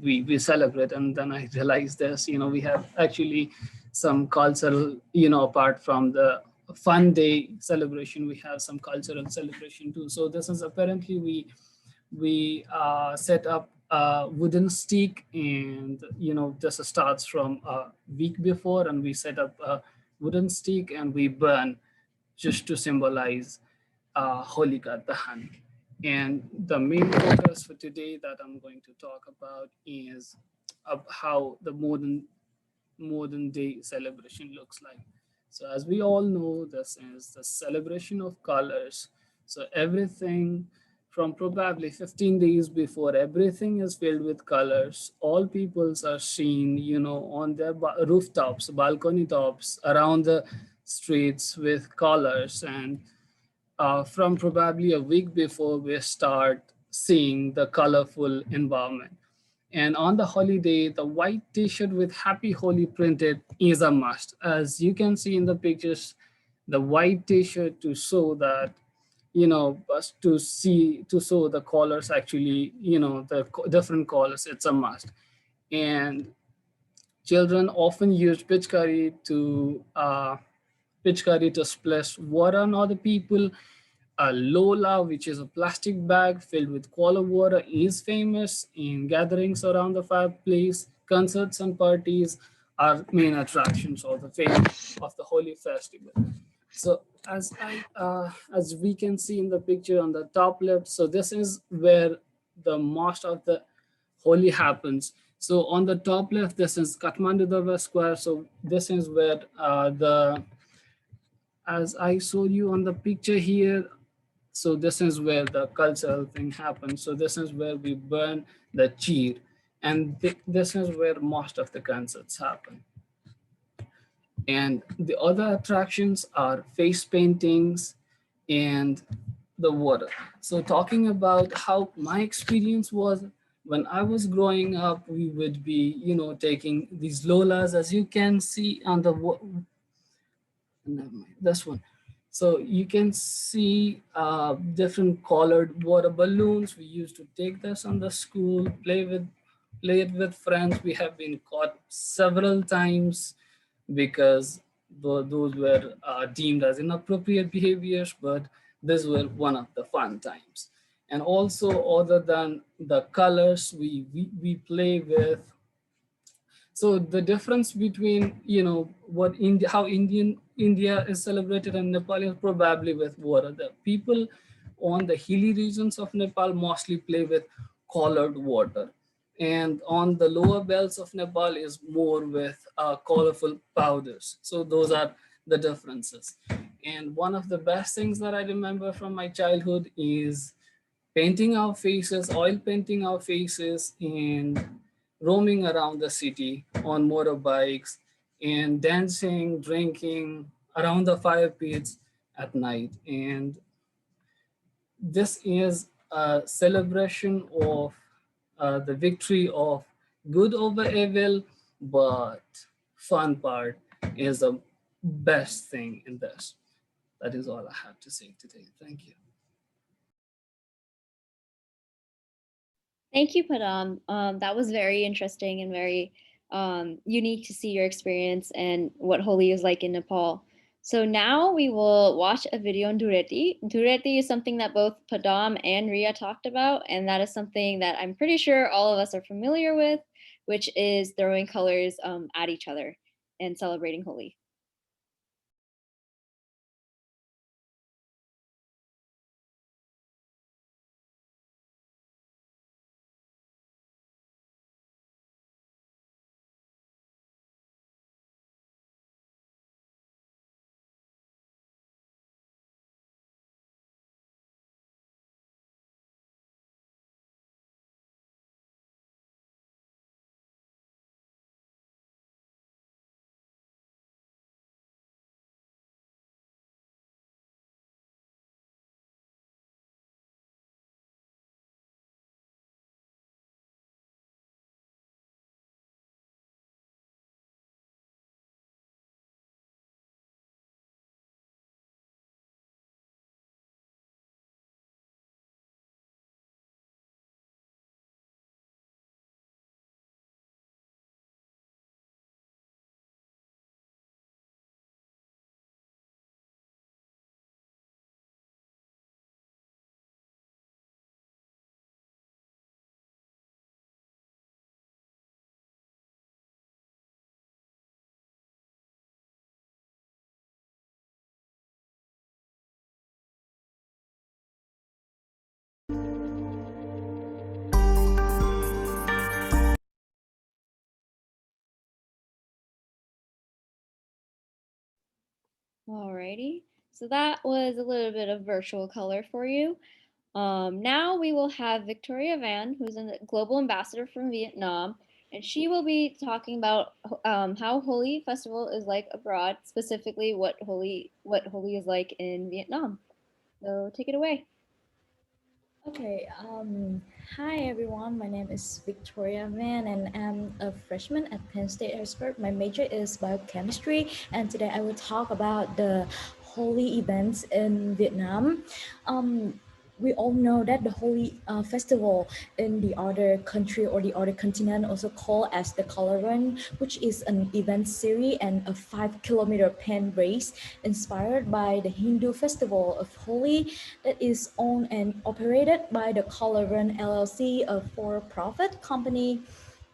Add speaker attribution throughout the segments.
Speaker 1: we celebrate. And then I realized this, we have actually some cultural, apart from the fun day celebration, we have some cultural celebration too. So this is apparently we set up a wooden stick, and this starts from a week before, and we set up a wooden stick and we burn just to symbolize Holika Dahan. And the main focus for today that I'm going to talk about is how the modern day celebration looks like. So as we all know, this is the celebration of colors. So everything from probably 15 days before, everything is filled with colors. All peoples are seen, on their rooftops, balcony tops, around the streets with colors. And from probably a week before, we start seeing the colorful environment. And on the holiday, the white t-shirt with Happy Holi printed is a must. As you can see in the pictures, the white t-shirt to show that, to show the colors actually, the different colors, it's a must. And children often use pitchkari to splash water on other people. A Lola, which is a plastic bag filled with cola water, is famous in gatherings around the fireplace. Concerts and parties are main attractions of the Holi Festival. So as we can see in the picture on the top left, so this is where the most of the Holi happens. So on the top left, this is Kathmandu Darbar Square. So this is where as I showed you on the picture here, so this is where the cultural thing happens. So this is where we burn the cheer, and this is where most of the concerts happen. And the other attractions are face paintings and the water. So talking about how my experience was when I was growing up, we would be, taking these Lolas, as you can see on the never mind, this one. So you can see different colored water balloons. We used to take this on the school, play it with friends. We have been caught several times because those were deemed as inappropriate behaviors, but these were one of the fun times. And also, other than the colors, we play with. So the difference between what India, how India is celebrated and Nepal is probably with water. The people on the hilly regions of Nepal mostly play with colored water, and on the lower belts of Nepal is more with colorful powders. So those are the differences. And one of the best things that I remember from my childhood is painting our faces, oil painting our faces, and roaming around the city on motorbikes and dancing, drinking around the fire pits at night. And this is a celebration of the victory of good over evil, but fun part is the best thing in this. That is all I have to say today. Thank you.
Speaker 2: Thank you, Padam. That was very interesting and very unique to see your experience and what Holi is like in Nepal. So now we will watch a video on Dureti. Dureti is something that both Padam and Riya talked about, and that is something that I'm pretty sure all of us are familiar with, which is throwing colors at each other and celebrating Holi. Alrighty. So that was a little bit of virtual color for you. Now we will have Victoria Van, who's a global ambassador from Vietnam, and she will be talking about how Holi Festival is like abroad, specifically what Holi is like in Vietnam. So take it away.
Speaker 3: Okay, hi everyone. My name is Victoria Van, and I'm a freshman at Penn State Harrisburg. My major is biochemistry, and today I will talk about the holy events in Vietnam. Um, we all know that the Holy Festival in the other country or the other continent, also called as the Color Run, which is an event series and a 5 kilometer pen race inspired by the Hindu festival of Holi that is owned and operated by the Color Run LLC, a for-profit company.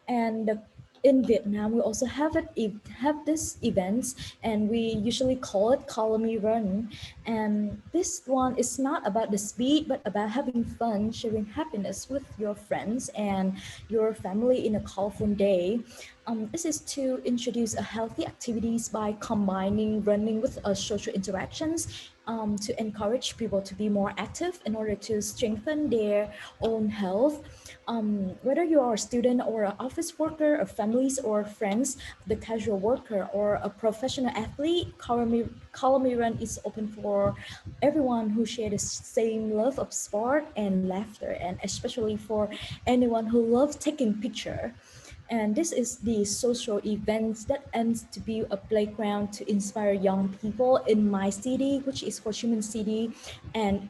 Speaker 3: And in Vietnam, we also have this events, and we usually call it Color Me Run. And this one is not about the speed, but about having fun, sharing happiness with your friends and your family in a colorful day. This is to introduce a healthy activities by combining running with social interactions to encourage people to be more active in order to strengthen their own health. Whether you are a student or an office worker, or families or friends, the casual worker or a professional athlete, Color Me Run is open for everyone who share the same love of sport and laughter, and especially for anyone who loves taking picture. And this is the social events that aims to be a playground to inspire young people in my city, which is Ho Chi Minh City, and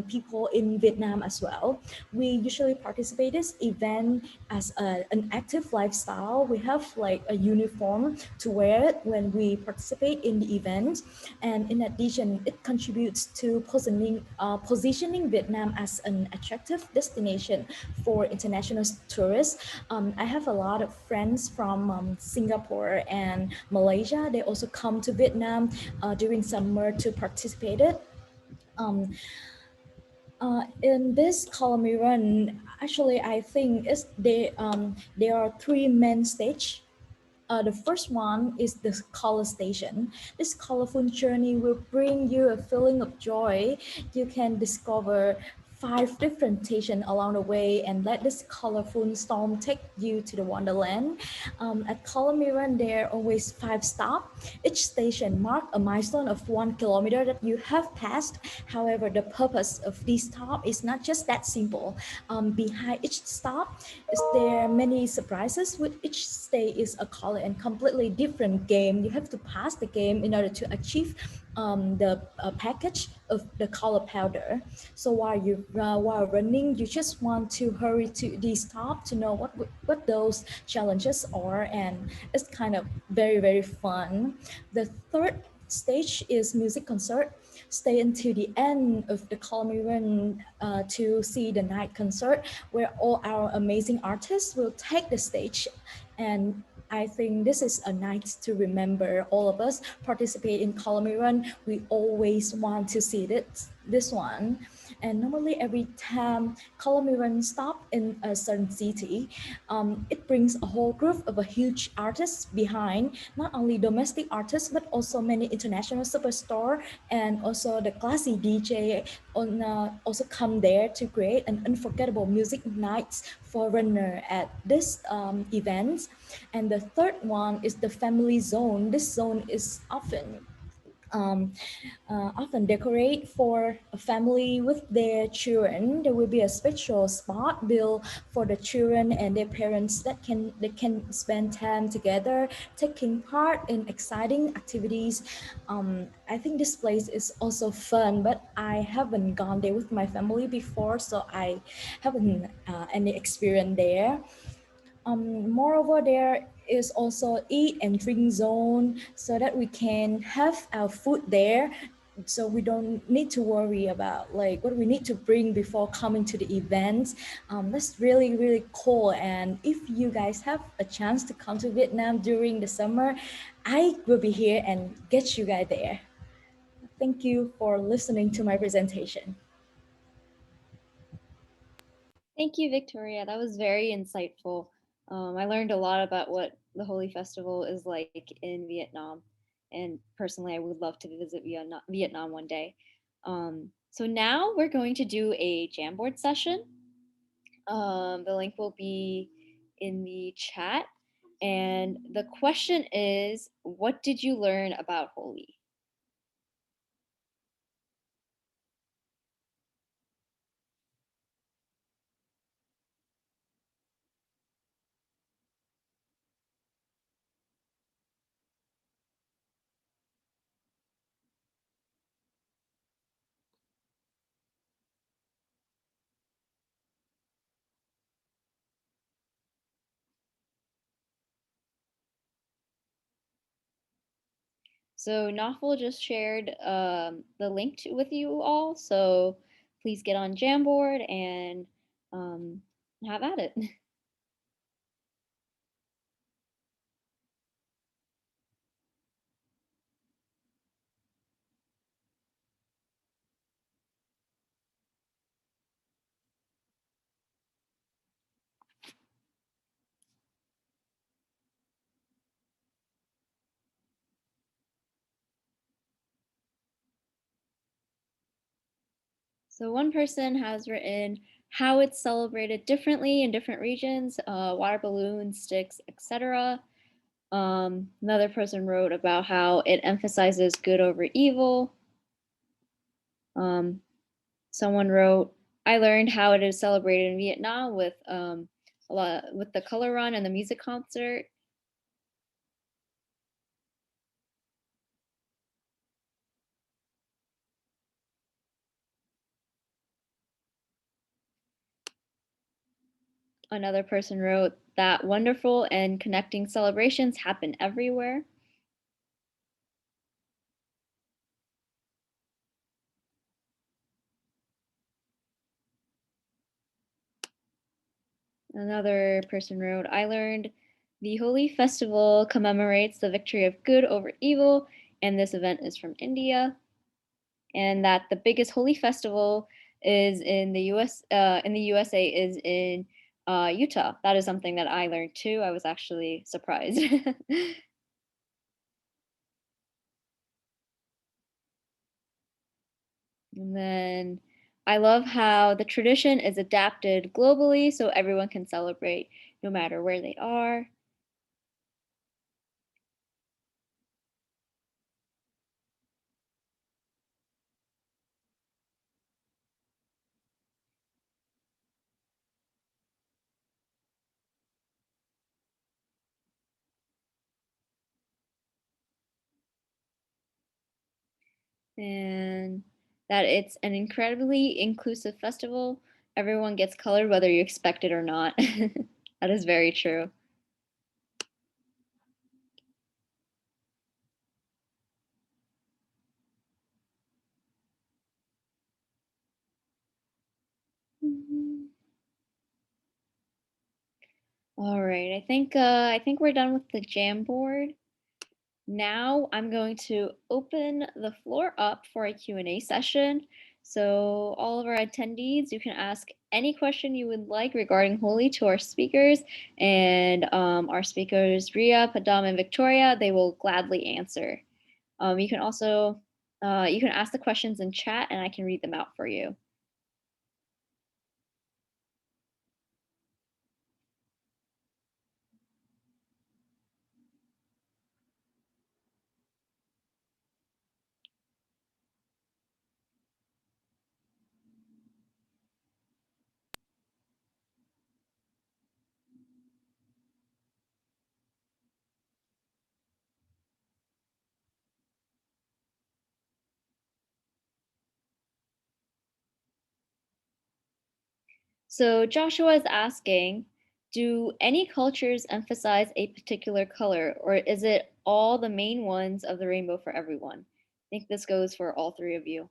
Speaker 3: people in Vietnam as well. We usually participate this event as an active lifestyle. We have like a uniform to wear it when we participate in the event, and in addition, it contributes to positioning Vietnam as an attractive destination for international tourists. I have a lot of friends from Singapore and Malaysia. They also come to Vietnam during summer to participate it. Um, in this Colony Run, actually, I think there are three main stage. The first one is the color station. This colorful journey will bring you a feeling of joy. You can discover five different stations along the way and let this colorful storm take you to the wonderland. At Colombian, there are always five stops. Each station marks a milestone of 1 kilometer that you have passed. However, the purpose of this stop is not just that simple. Behind each stop is there many surprises. With each stay is a color and completely different game. You have to pass the game in order to achieve the package of the color powder. So while running, you just want to hurry to the stop to know what those challenges are, and it's kind of very fun. The third stage is music concert. Stay until the end of the Colony Run to see the night concert, where all our amazing artists will take the stage. And I think this is a night to remember. All of us participate in Colony Run. We always want to see this one. And normally every time Colony Run stop in a certain city, it brings a whole group of a huge artists behind, not only domestic artists, but also many international superstar, and also the classy DJ also come there to create an unforgettable music nights for runner at this event. And the third one is the family zone. This zone is um, often decorate for a family with their children. There will be a special spot built for the children and their parents that can spend time together, taking part in exciting activities. I think this place is also fun, but I haven't gone there with my family before, so I haven't any experience there. Moreover, there is also eat and drink zone so that we can have our food there, so we don't need to worry about like what we need to bring before coming to the events. That's really cool, and if you guys have a chance to come to Vietnam during the summer, I will be here and get you guys there. Thank you for listening to my presentation.
Speaker 2: Thank you, Victoria. That was very insightful. I learned a lot about what the Holi Festival is like in Vietnam. And personally, I would love to visit Vietnam one day. So now we're going to do a Jamboard session. The link will be in the chat. And the question is, what did you learn about Holi? So Nawful just shared the link with you all. So please get on Jamboard and um, have at it. So one person has written how it's celebrated differently in different regions, water balloons, sticks, etc. Another person wrote about how it emphasizes good over evil. Someone wrote, I learned how it is celebrated in Vietnam with with the color run and the music concert. Another person wrote that wonderful and connecting celebrations happen everywhere. Another person wrote, I learned the Holi Festival commemorates the victory of good over evil, and this event is from India. And that the biggest Holi Festival is in the USA is in Utah. That is something that I learned too. I was actually surprised. And then I love how the tradition is adapted globally so everyone can celebrate no matter where they are. And that it's an incredibly inclusive festival. Everyone gets colored whether you expect it or not. That is very true. Mhm. All right, I think we're done with the Jamboard. Now I'm going to open the floor up for a Q&A session. So all of our attendees, you can ask any question you would like regarding Holi to our speakers, and our speakers, Riya, Padam, and Victoria, they will gladly answer. You can also you can ask the questions in chat, and I can read them out for you. So Joshua is asking, do any cultures emphasize a particular color, or is it all the main ones of the rainbow for everyone? I think this goes for all three of you.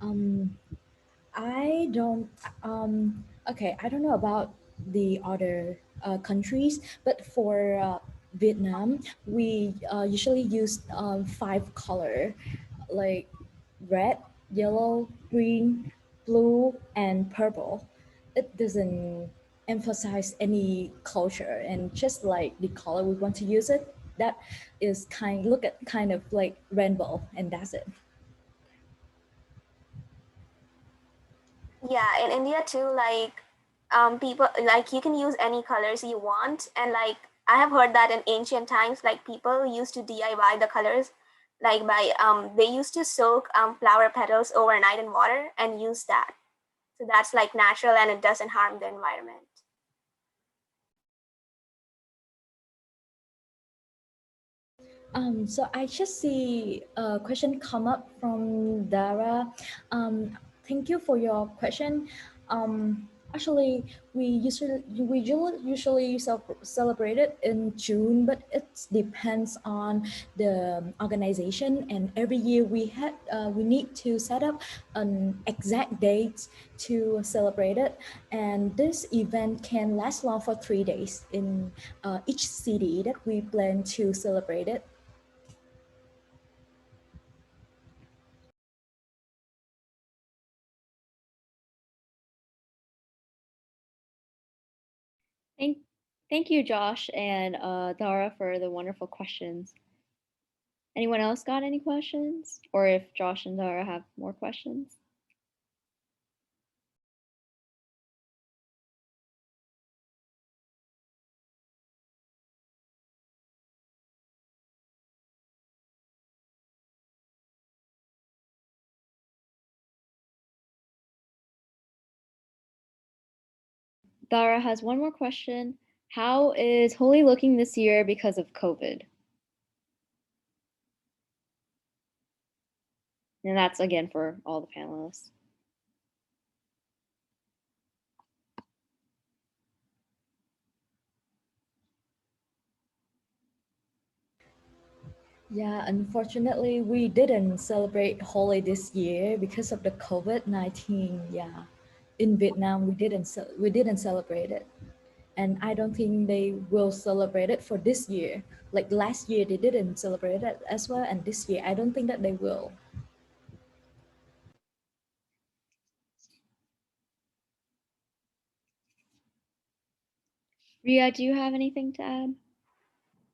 Speaker 3: Um, I don't. Okay, I don't know about the other countries, but for Vietnam, we usually use five color, like red, yellow, green, blue, and purple. It doesn't. emphasize any culture, and just like the color we want to use it, that is kind of like rainbow, and that's it.
Speaker 4: Yeah, in India too, like people like you can use any colors you want, and like I have heard that in ancient times, like people used to DIY the colors, like by they used to soak flower petals overnight in water and use that. So that's like natural and it doesn't harm the environment.
Speaker 3: So I just see a question come up from Dara. Thank you for your question. Actually, we usually celebrate it in June, but it depends on the organization. And every year we need to set up an exact date to celebrate it. And this event can last long for 3 days in each city that we plan to celebrate it.
Speaker 2: Thank, thank you, Josh and Dara, for the wonderful questions. Anyone else got any questions? Or if Josh and Dara have more questions? Dara has one more question. How is Holi looking this year because of COVID? And that's again for all the panelists.
Speaker 3: Yeah, unfortunately, we didn't celebrate Holi this year because of the COVID-19. Yeah, in Vietnam, we didn't celebrate it, and I don't think they will celebrate it for this year. Like last year, they didn't celebrate it as well, and this year, I don't think that they will.
Speaker 2: Ria, do you have anything to add?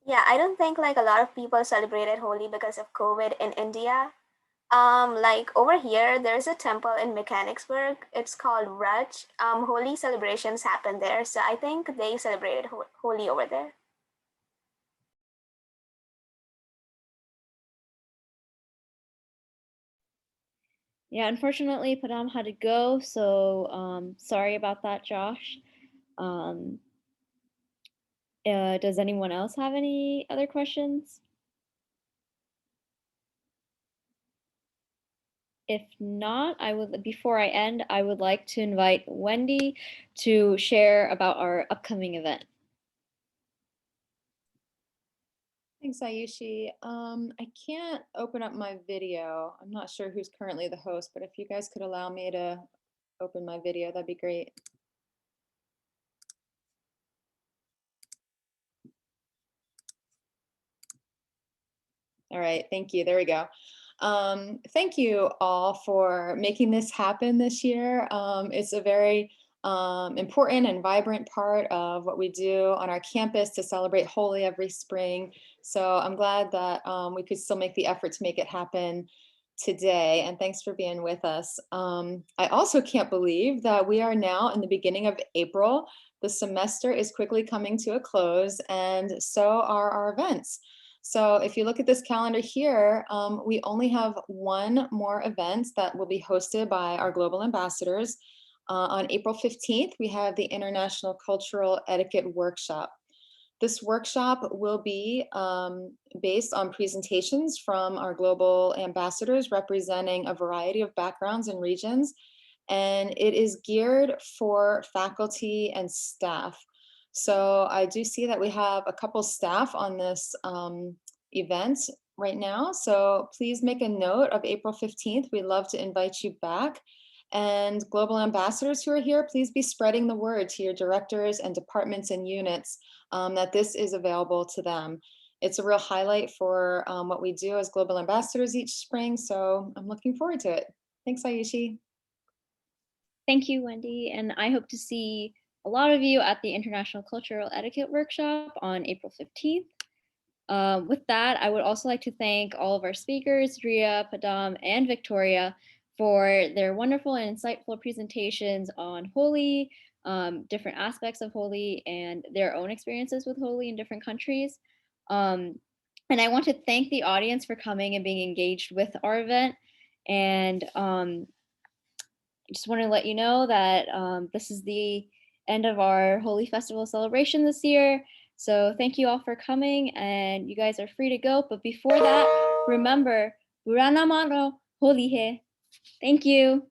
Speaker 4: Yeah, I don't think like a lot of people celebrated Holi because of COVID in India. Like over here, there's a temple in Mechanicsburg. It's called Raj. Holy celebrations happen there, so I think they celebrated Holi over there.
Speaker 2: Yeah, unfortunately, Padam had to go, so sorry about that, Josh. Um, does anyone else have any other questions? If not, before I end, I would like to invite Wendy to share about our upcoming event.
Speaker 5: Thanks, Ayushi. I can't open up my video. I'm not sure who's currently the host, but if you guys could allow me to open my video, that'd be great. All right, thank you. There we go. Thank you all for making this happen this year. It's a very important and vibrant part of what we do on our campus to celebrate Holi every spring. So I'm glad that we could still make the effort to make it happen today, and thanks for being with us. I also can't believe that we are now in the beginning of April. The semester is quickly coming to a close, and so are our events. So if you look at this calendar here, we only have one more event that will be hosted by our global ambassadors. On April 15th, we have the International Cultural Etiquette Workshop. This workshop will be based on presentations from our global ambassadors representing a variety of backgrounds and regions, and it is geared for faculty and staff. So I do see that we have a couple staff on this event right now. So please make a note of April 15th. We'd love to invite you back. And global ambassadors who are here, please be spreading the word to your directors and departments and units that this is available to them. It's a real highlight for what we do as global ambassadors each spring. So I'm looking forward to it. Thanks, Ayushi.
Speaker 2: Thank you, Wendy, and I hope to see a lot of you at the International Cultural Etiquette Workshop on April 15th. With that, I would also like to thank all of our speakers, Riya, Padam, and Victoria, for their wonderful and insightful presentations on Holi, different aspects of Holi, and their own experiences with Holi in different countries. And I want to thank the audience for coming and being engaged with our event. And I just want to let you know that this is the end of our Holi Festival celebration this year. So thank you all for coming, and you guys are free to go. But before that, remember, Buranamano Holi he. Thank you.